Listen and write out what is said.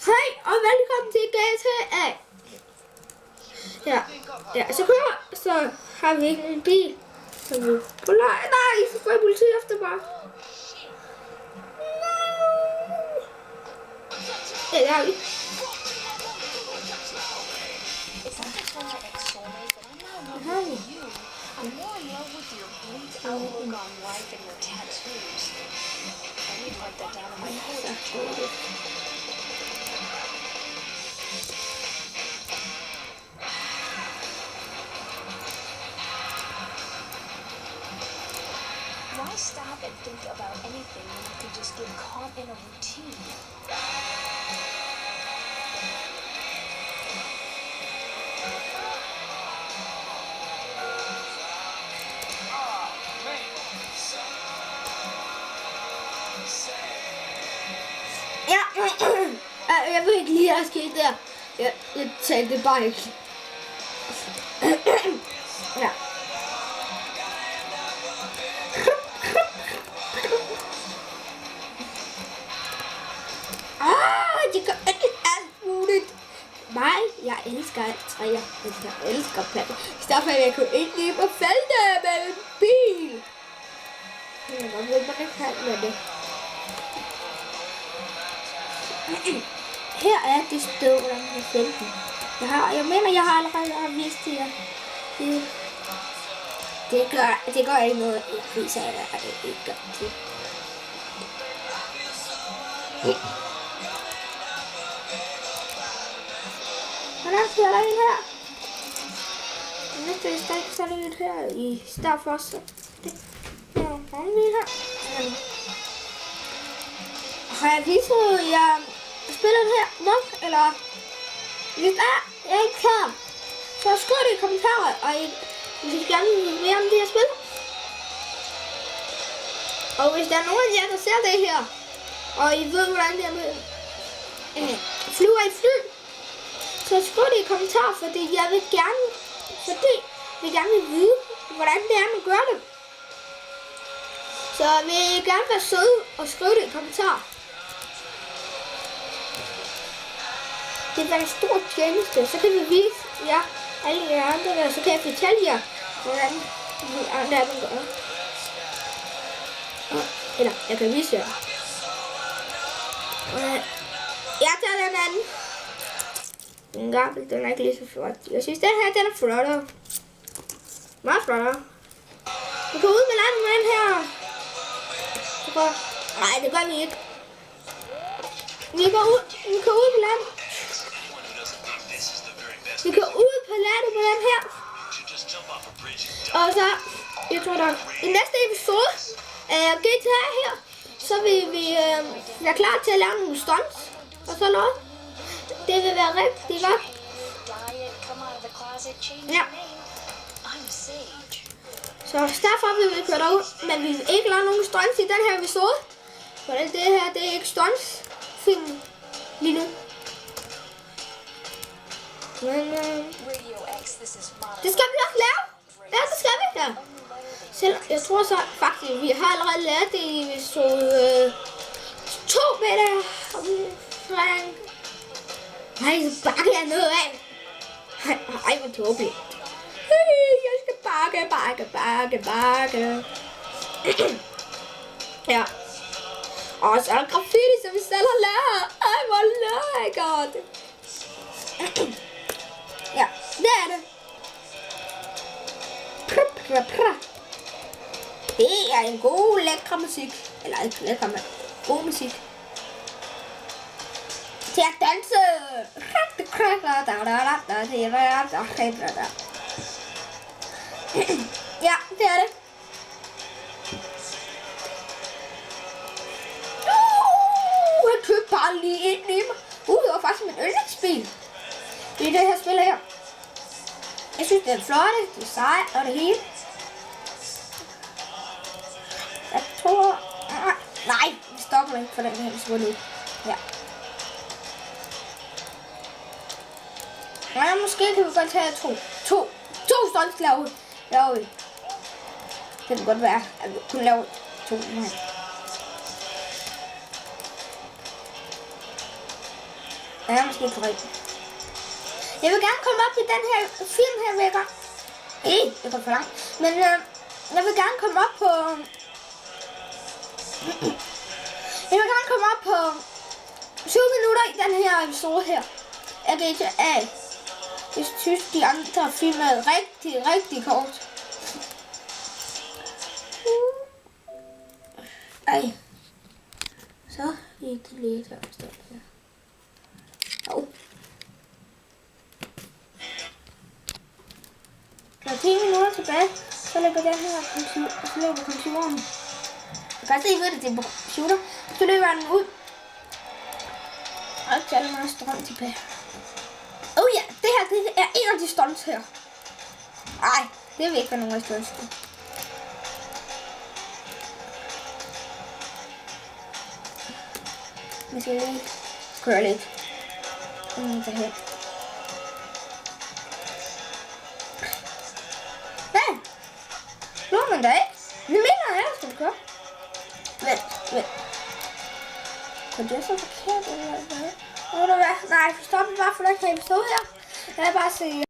Hej og velkommen til GTA. Ja, så har vi ikke en bil. Så vi på nej, så får jeg politi efter mig. Ja, det har vi. I'm more in love with your bleak outlook on life and your tattoos. I need to write that down in my poetry. Why stop and think about anything when you can just get caught in a routine? Jeg ved ikke lige, hvad der skete der. Jeg talte bare ikke. Ja. Det gør alt muligt. Nej, jeg elsker træer. Jeg elsker planter. Derfor jeg kunne ikke lide på feltet med en bil. Jeg ved ikke, hvad jeg kan med det. Her er det sted, hvor man kan finde den. Jeg mener, jeg har allerede vist det her. Det gør ikke noget. Jeg viser, at det ikke gør det. Hvordan bliver der en her? Næste gang, så er der en her i stedet for så. Ja, der er en her. Har jeg vist, at jeg spiller den her nok, eller hvis jeg ikke kan, så skriv det i kommentarer, og hvis I gerne vil mere om det her spil. Og hvis der er nogen af jer, der ser det her, og I ved, hvordan det er med flyver i fly, så skriv det i kommentarer, fordi jeg vil gerne vide, hvordan det er, man gør det. Så vil I gerne være søde og skrive det i kommentarer. Det er en stor tjeneste, så kan vi vise jer alle de andre der, så kan jeg fortælle jer, hvordan de andre af dem gør. Eller, jeg kan vise jer. Jeg tager den anden. Den gammel, den er ikke lige så flot. Jeg synes, den her, den er flottere. Meget flottere. Vi går ud med landet med den her. Nej, det gør vi ikke. Vi går ud på landet. Vi kan ud på landet med den her. Og så, jeg tror der i næste episode af GTA her, så vil vi være klar til at lave nogle stunts og sådan noget. Det vil være rigtig godt. Ja. Så derfor vil vi køre derud, men vi vil ikke lave nogen stunts i den her episode. For det her, det er ikke stunts film lige nu. Men det skal vi også lave. Ja, det skal vi. Ja. Selv, jeg tror så faktisk, vi har allerede lært det i episode 2 med det. Nej, så bakker jeg noget af. Ej, hvor tåbeligt. Jeg skal bakke. Ja. Og så er der graffiti, som vi selv har lavet. Ej, hvor lækkert. Ja, det er det. Det er en god, lækker musik. Eller ikke lækker, men god musik. Til at danse. Ja, det er det. Jeg købte bare lige ind i mig. Det var faktisk min yndlingsbil. Det er det her spil her. Jeg synes, det er flot, det er sejt og det hele. Jeg tror... Nej, vi stopper ikke for den her spil nu. Ja. Nej, måske kan vi godt tage to stunts laver vi. Det kan godt være, at vi kun laver 2 her. Ja, måske ikke rigtigt. Jeg vil gerne komme op i den her film her, vil jeg godt. Det går for langt. Men jeg vil gerne komme op på... Jeg vil gerne komme op på 7 minutter i den her episode her af GTA. Jeg synes, de andre film er rigtig kort. Ej. Så gik det lige til at stå her. Der er 10 minutter tilbage, så lægger den her computeren. Jeg kan se, at det er på computer. Så løber den ud. Og så er der meget strøm tilbage. Ja, det her det er en af de stunts her. Ej, det vil ikke være nogen stunts. Vi skal lige køre lidt. Derhen. Hvad? Slår man da ikke? Vi mener, at jeg skal køre. Vent. Kan det så forkert eller hvad? Nej, stop i hvert fald ikke episode her. Jeg vil bare sige...